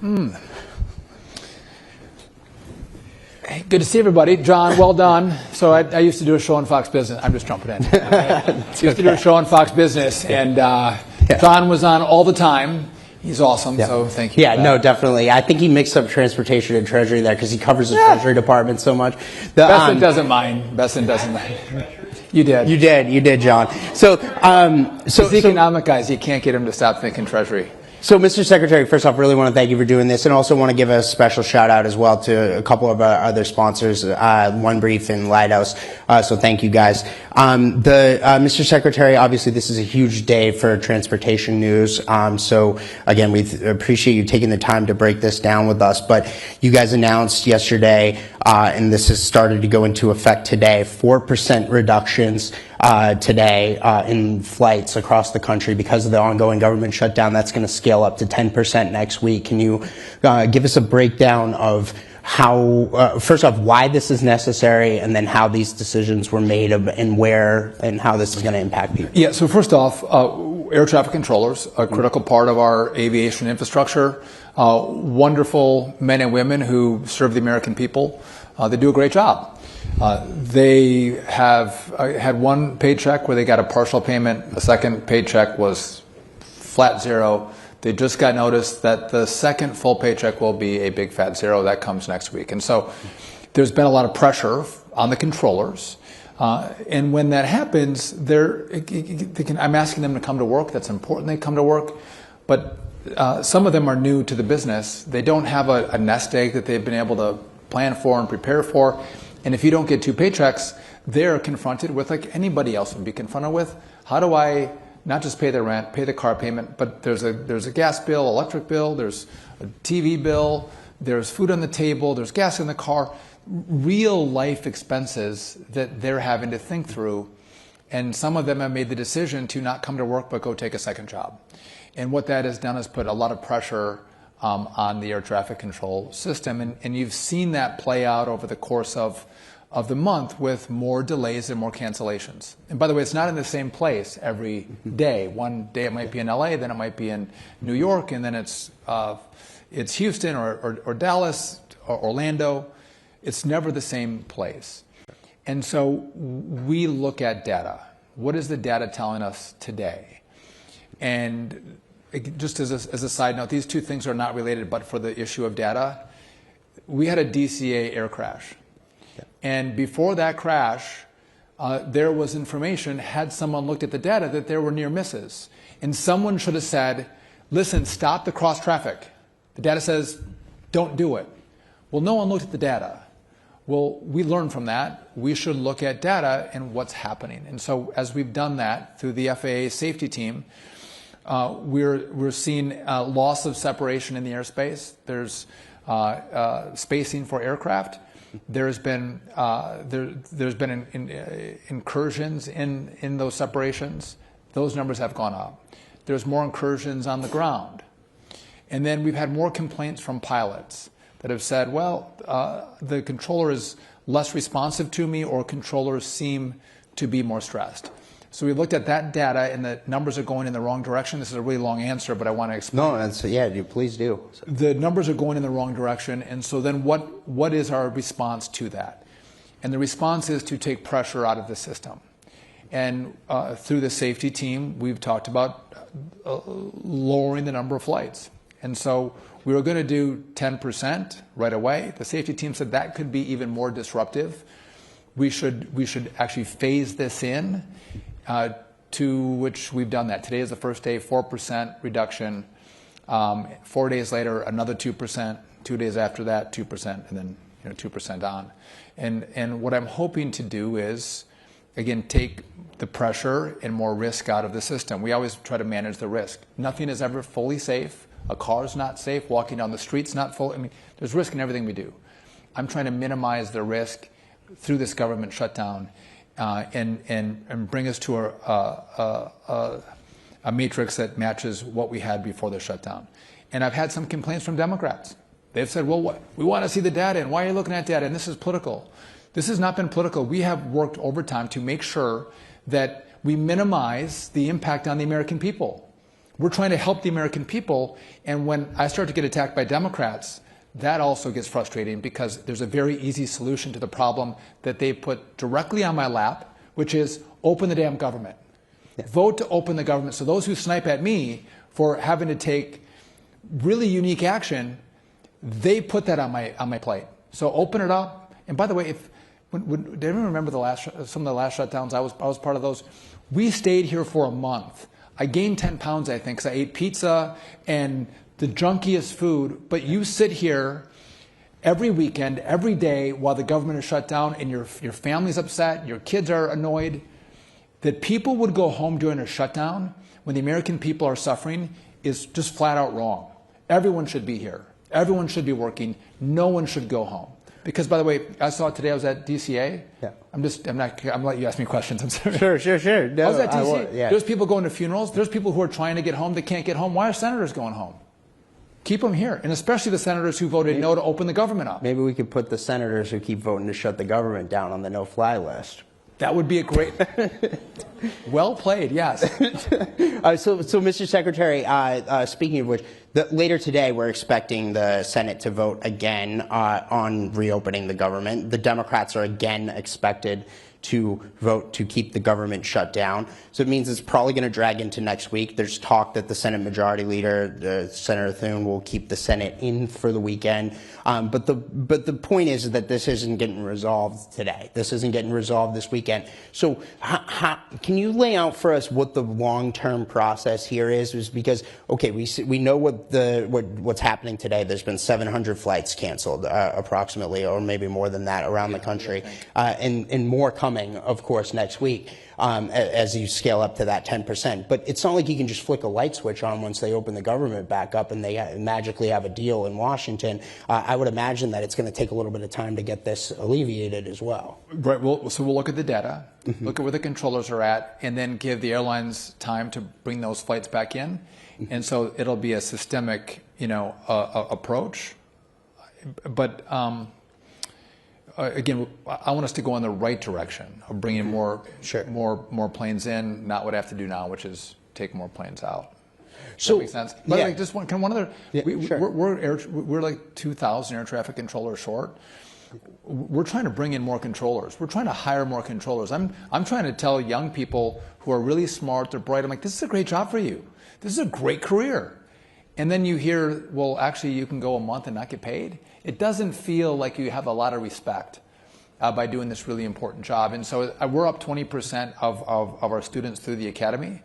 Hey, good to see everybody. John, well done. So I used to do a show on Fox Business. I'm just jumping in. Used to do a show on Fox Business, and John was on all the time. He's awesome, so thank you. Yeah, no, definitely. I think he mixed up transportation and treasury there because he covers the treasury department so much. Besson doesn't mind. Besson doesn't mind. You did, John. So the economic guys, you can't get him to stop thinking treasury. So, Mr. Secretary, first off, really want to thank you for doing this, and also want to give a special shout out as well to a couple of our other sponsors, One Brief and Lighthouse. So thank you guys. Mr. Secretary, obviously this is a huge day for transportation news. So again, we appreciate you taking the time to break this down with us. But you guys announced yesterday, and this has started to go into effect today, 4% reductions today in flights across the country because of the ongoing government shutdown. That's going to scale up to 10% next week. Can you give us a breakdown of how, first off, why this is necessary, and then how these decisions were made and where and how this is going to impact people? Yeah, so first off, air traffic controllers, a critical part of our aviation infrastructure, wonderful men and women who serve the American people. They do a great job. They have had one paycheck where they got a partial payment. The second paycheck was flat zero. They just got notice that the second full paycheck will be a big fat zero. That comes next week. And so there's been a lot of pressure on the controllers. And when that happens, I'm asking them to come to work. That's important they come to work. But some of them are new to the business. They don't have a nest egg that they've been able to plan for and prepare for. And if you don't get two paychecks, they're confronted with, like anybody else would be confronted with, how do I not just pay the rent, pay the car payment, but there's a gas bill, electric bill, there's a TV bill, there's food on the table, there's gas in the car, real life expenses that they're having to think through. And some of them have made the decision to not come to work but go take a second job. And what that has done is put a lot of pressure on the air traffic control system. And you've seen that play out over the course of the month with more delays and more cancellations. And by the way, it's not in the same place every day. One day it might be in LA, then it might be in New York, and then it's Houston or Dallas or Orlando. It's never the same place. And so we look at data. What is the data telling us today? And just as a side note, these two things are not related, but for the issue of data, we had a DCA air crash. And before that crash, there was information, had someone looked at the data, that there were near misses. And someone should have said, listen, stop the cross traffic. The data says, don't do it. Well, no one looked at the data. Well, we learned from that. We should look at data and what's happening. And so as we've done that through the FAA safety team, we're seeing loss of separation in the airspace. There's spacing for aircraft. There's been incursions in those separations. Those numbers have gone up. There's more incursions on the ground. And then we've had more complaints from pilots that have said, well, the controller is less responsive to me, or controllers seem to be more stressed. So we looked at that data, and the numbers are going in the wrong direction. This is a really long answer, but I want to explain. No, please do. The numbers are going in the wrong direction, and so then what is our response to that? And the response is to take pressure out of the system. And through the safety team, we've talked about lowering the number of flights. And so we were going to do 10% right away. The safety team said that could be even more disruptive. We should actually phase this in. To which we've done that. Today is the first day, 4% reduction. 4 days later, another 2%. 2 days after that, 2%, and then 2% on. And what I'm hoping to do is, again, take the pressure and more risk out of the system. We always try to manage the risk. Nothing is ever fully safe. A car's not safe. Walking down the street's not full. I mean, there's risk in everything we do. I'm trying to minimize the risk through this government shutdown. And bring us to a matrix that matches what we had before the shutdown. And I've had some complaints from Democrats. They've said, well, we want to see the data, and why are you looking at data? And this is political. This has not been political. We have worked overtime to make sure that we minimize the impact on the American people. We're trying to help the American people. And when I start to get attacked by Democrats, that also gets frustrating because there's a very easy solution to the problem that they put directly on my lap, which is open the damn government. Yeah. Vote to open the government. So those who snipe at me for having to take really unique action, they put that on my plate. So open it up. And by the way, did anyone remember some of the last shutdowns? I was part of those. We stayed here for a month. I gained 10 pounds, I think, because I ate pizza and the junkiest food. But you sit here every weekend, every day, while the government is shut down and your family's upset, your kids are annoyed. That people would go home during a shutdown when the American people are suffering is just flat out wrong. Everyone should be here. Everyone should be working. No one should go home. Because, by the way, I saw today I was at DCA. Yeah. I'm letting you ask me questions. I'm sorry. Sure. No, I was at DCA. There's people going to funerals. There's people who are trying to get home that can't get home. Why are senators going home? Keep them here. And especially the senators who voted no to open the government up. Maybe we could put the senators who keep voting to shut the government down on the no-fly list. That would be a great... Well played, yes. So, Mr. Secretary, speaking of which, later today we're expecting the Senate to vote again on reopening the government. The Democrats are again expected to vote to keep the government shut down. So it means it's probably going to drag into next week. There's talk that the Senate Majority Leader, Senator Thune, will keep the Senate in for the weekend. But the point is that this isn't getting resolved today. This isn't getting resolved this weekend. So can you lay out for us what the long-term process here is? Because, okay, we know what's happening today. There's been 700 flights canceled, approximately, or maybe more than that around the country, and more coming, of course, next week as you scale up to that 10%. But it's not like you can just flick a light switch on once they open the government back up and they magically have a deal in Washington. I would imagine that it's going to take a little bit of time to get this alleviated as well. Right. So we'll look at the data, look at where the controllers are at, and then give the airlines time to bring those flights back in. And so it'll be a systemic, approach. But again, I want us to go in the right direction of bringing more planes in, not what I have to do now, which is take more planes out. So, that makes sense. But like, just one other. Yeah, we're like 2,000 air traffic controllers short. We're trying to bring in more controllers. We're trying to hire more controllers. I'm trying to tell young people who are really smart, they're bright. I'm like, this is a great job for you. This is a great career. And then you hear, well, actually, you can go a month and not get paid. It doesn't feel like you have a lot of respect by doing this really important job. And so we're up 20% of our students through the academy.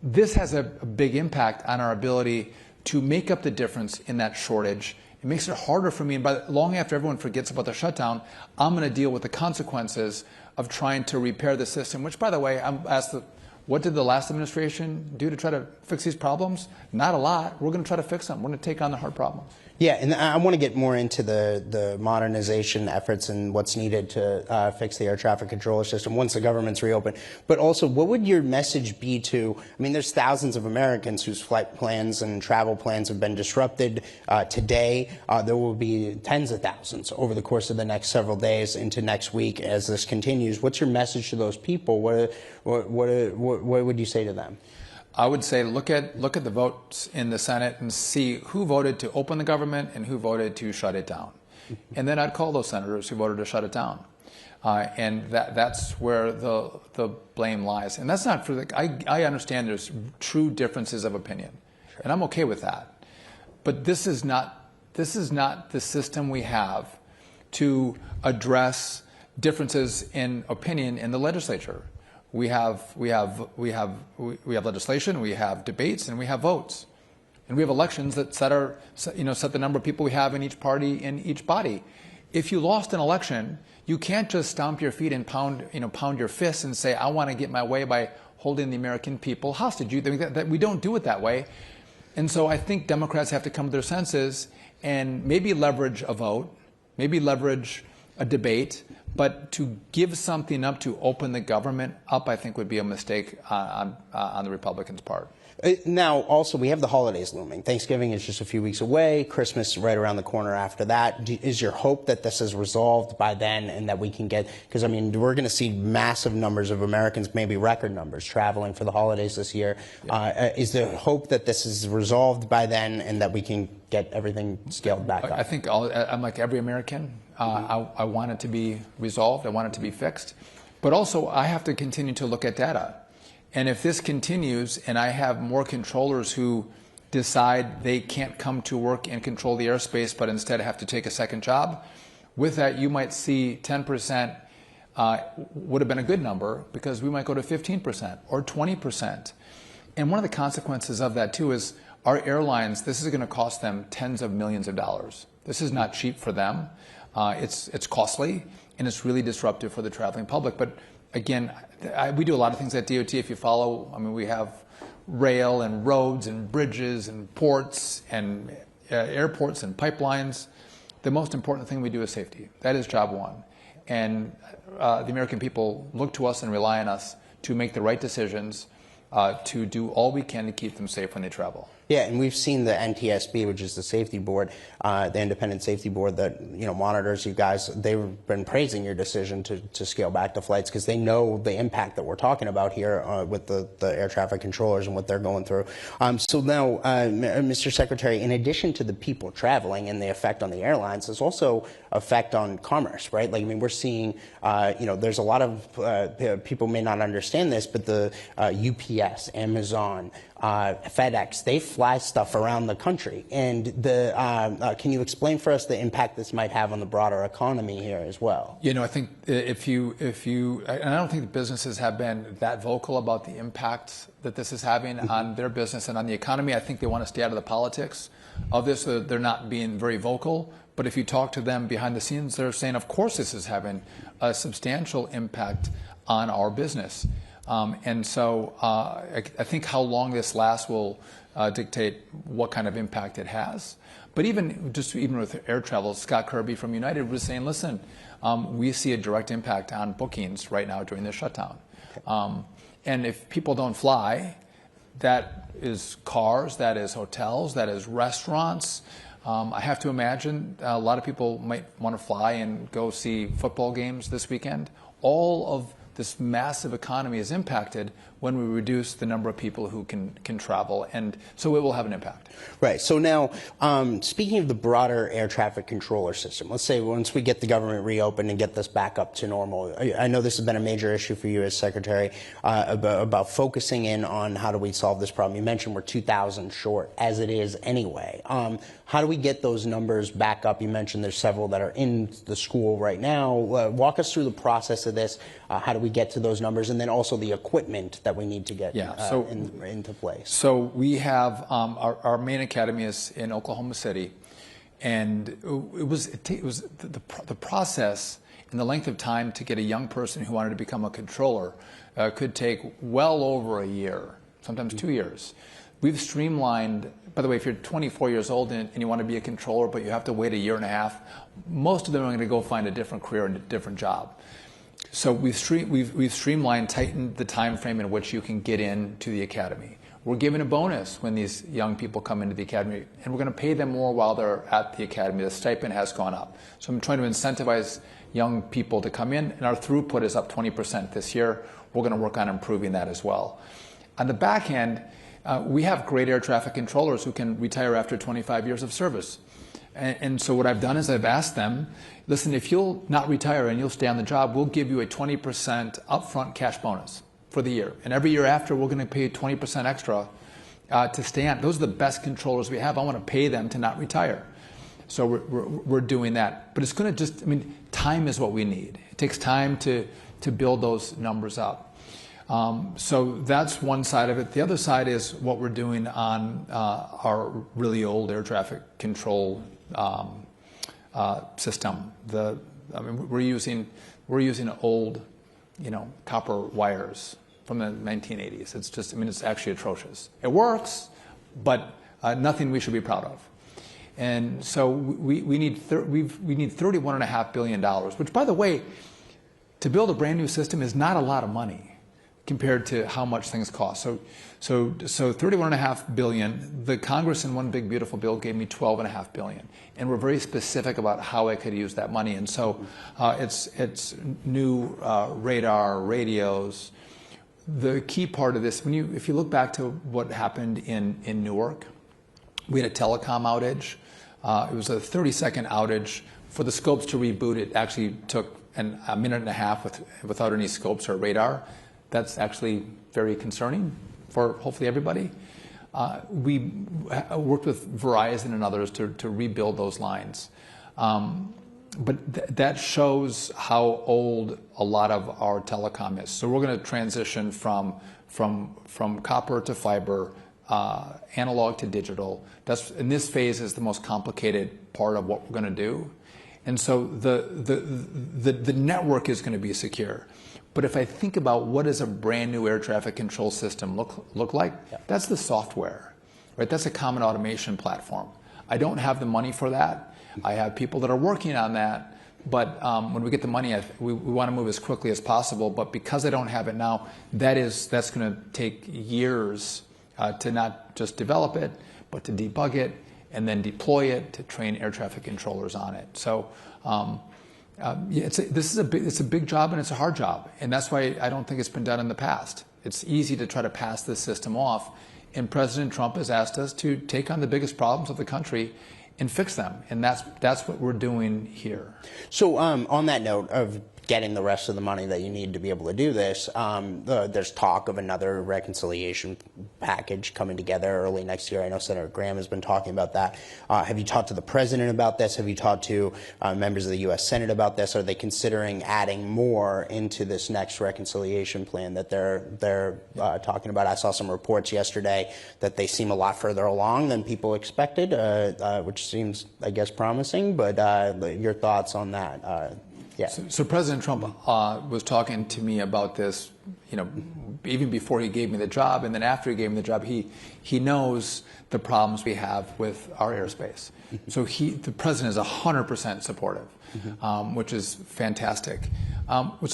This has a big impact on our ability to make up the difference in that shortage. It makes it harder for me. And long after everyone forgets about the shutdown, I'm going to deal with the consequences of trying to repair the system, which, by the way, I'm asked what did the last administration do to try to fix these problems? Not a lot. We're going to try to fix them. We're going to take on the hard problems. Yeah, and I want to get more into the modernization efforts and what's needed to fix the air traffic controller system once the government's reopened. But also, what would your message be to, I mean, there's thousands of Americans whose flight plans and travel plans have been disrupted today. There will be tens of thousands over the course of the next several days into next week as this continues. What's your message to those people? What would you say to them? I would say look at the votes in the Senate and see who voted to open the government and who voted to shut it down. And then I'd call those senators who voted to shut it down. And that's where the blame lies. And that's not for I understand there's true differences of opinion. Sure. And I'm okay with that. But this is not the system we have to address differences in opinion in the legislature. We have legislation, we have debates, and we have votes, and we have elections that set the number of people we have in each party in each body. If you lost an election, you can't just stomp your feet and pound your fists and say, "I want to get my way by holding the American people hostage." We don't do it that way, and so I think Democrats have to come to their senses and maybe leverage a vote, maybe leverage a debate. But to give something up to open the government up, I think, would be a mistake on the Republicans' part. Now, also, we have the holidays looming. Thanksgiving is just a few weeks away. Christmas right around the corner after that. Is your hope that this is resolved by then and that we can get, because, I mean, we're going to see massive numbers of Americans, maybe record numbers, traveling for the holidays this year. Yeah. Is the hope that this is resolved by then and that we can get everything scaled back up? I think I'm like every American. I want it to be resolved. I want it to be fixed. But also, I have to continue to look at data. And if this continues and I have more controllers who decide they can't come to work and control the airspace, but instead have to take a second job, with that you might see 10% would have been a good number, because we might go to 15% or 20%. And one of the consequences of that too is our airlines, this is going to cost them tens of millions of dollars. This is not cheap for them. It's costly, and it's really disruptive for the traveling public. But again, we do a lot of things at DOT. If you follow, I mean, we have rail and roads and bridges and ports and airports and pipelines. The most important thing we do is safety. That is job one. And the American people look to us and rely on us to make the right decisions, to do all we can to keep them safe when they travel. Yeah, and we've seen the NTSB, which is the safety board, the independent safety board that monitors you guys. They've been praising your decision to scale back the flights, because they know the impact that we're talking about here with the air traffic controllers and what they're going through. So now, Mr. Secretary, in addition to the people traveling and the effect on the airlines, there's also effect on commerce, right? Like, I mean, we're seeing, there's a lot of people may not understand this, but the UPS, Amazon, FedEx, they fly stuff around the country. And can you explain for us the impact this might have on the broader economy here as well? I think if you, and I don't think the businesses have been that vocal about the impact that this is having on their business and on the economy. I think they want to stay out of the politics of this. They're not being very vocal. But if you talk to them behind the scenes, they're saying, of course, this is having a substantial impact on our business. And so I think how long this lasts will dictate what kind of impact it has. But even with air travel, Scott Kirby from United was saying, listen, we see a direct impact on bookings right now during this shutdown. And if people don't fly, that is cars, that is hotels, that is restaurants. I have to imagine a lot of people might want to fly and go see football games this weekend. All of this massive economy is impacted when we reduce the number of people who can travel, and so it will have an impact. Right. So now, speaking of the broader air traffic controller system, let's say once we get the government reopened and get this back up to normal, I know this has been a major issue for you as Secretary, about focusing in on how do we solve this problem. You mentioned we're 2,000 short, as it is anyway. How do we get those numbers back up? You mentioned there's several that are in the school right now. Walk us through the process of this. How do we get to those numbers, and then also the equipment that we need to get into place? So we have our main academy is in Oklahoma City, and it was the process and the length of time to get a young person who wanted to become a controller could take well over a year, sometimes 2 years. We've streamlined, by the way, if you're 24 years old and you want to be a controller, but you have to wait a year and a half, most of them are going to go find a different career and a different job. So we've streamlined, tightened the time frame in which you can get into the academy. We're giving a bonus when these young people come into the academy, and we're going to pay them more while they're at the academy. The stipend has gone up. So I'm trying to incentivize young people to come in, and our throughput is up 20% this year. We're going to work on improving that as well. On the back end, we have great air traffic controllers who can retire after 25 years of service. And so what I've done is I've asked them, listen, if you'll not retire and you'll stay on the job, we'll give you a 20% upfront cash bonus for the year. And every year after, we're going to pay 20% extra to stay on. Those are the best controllers we have. I want to pay them to not retire. So we're doing that. But it's going to time is what we need. It takes time to build those numbers up. So that's one side of it. The other side is what we're doing on our really old air traffic control system. We're using old, copper wires from the 1980s. It's just, it's actually atrocious. It works, but nothing we should be proud of. And so we need $31.5 billion, which, by the way, to build a brand new system is not a lot of money compared to how much things cost. So $31.5 billion. The Congress in one big beautiful bill gave me $12.5 billion, and we're very specific about how I could use that money. And so it's new radar, radios. The key part of this, if you look back to what happened in Newark, we had a telecom outage. It was a 30-second outage. For the scopes to reboot, it actually took a minute and a half without any scopes or radar. That's actually very concerning for hopefully everybody. We worked with Verizon and others to rebuild those lines. But that shows how old a lot of our telecom is. So we're going to transition from copper to fiber, analog to digital. And this phase is the most complicated part of what we're going to do. And so the network is going to be secure. But if I think about what does a brand new air traffic control system look like, that's the software, right? That's a common automation platform. I don't have the money for that. I have people that are working on that. But when we get the money, we want to move as quickly as possible. But because I don't have it now, that's going to take years to not just develop it, but to debug it and then deploy it to train air traffic controllers on it. So it's a big job and it's a hard job, and that's why I don't think it's been done in the past. It's easy to try to pass this system off, and President Trump has asked us to take on the biggest problems of the country and fix them, and that's what we're doing here. So on that note of getting the rest of the money that you need to be able to do this, there's talk of another reconciliation package coming together early next year. I know Senator Graham has been talking about that. Have you talked to the president about this? Have you talked to members of the U.S. Senate about this? Are they considering adding more into this next reconciliation plan that they're talking about? I saw some reports yesterday that they seem a lot further along than people expected, which seems, I guess, promising. But your thoughts on that? Yeah. So President Trump was talking to me about this, even before he gave me the job, and then after he gave me the job, he knows the problems we have with our airspace. So the president is 100% supportive, which is fantastic.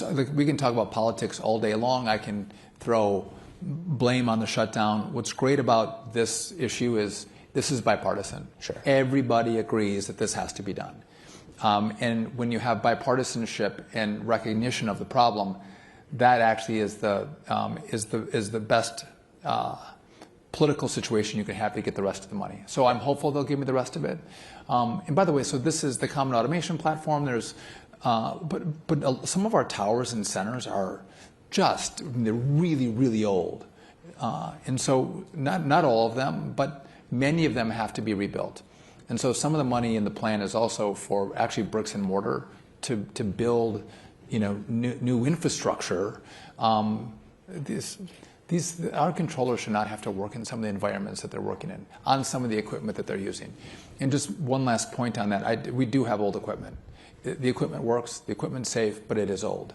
We can talk about politics all day long. I can throw blame on the shutdown. What's great about this issue is this is bipartisan. Sure. Everybody agrees that this has to be done. And when you have bipartisanship and recognition of the problem, that actually is the best political situation you can have to get the rest of the money. So I'm hopeful they'll give me the rest of it. And by the way, so this is the Common Automation Platform. But some of our towers and centers are they're really, really old. And so not all of them, but many of them have to be rebuilt. And so some of the money in the plan is also for actually bricks and mortar to build, new infrastructure. Our controllers should not have to work in some of the environments that they're working in, on some of the equipment that they're using. And just one last point on that, we do have old equipment. The equipment works, the equipment's safe, but it is old.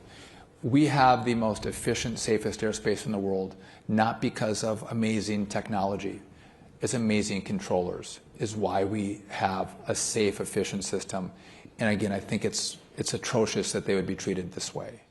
We have the most efficient, safest airspace in the world, not because of amazing technology. It's amazing controllers is why we have a safe, efficient system. And again, I think it's atrocious that they would be treated this way.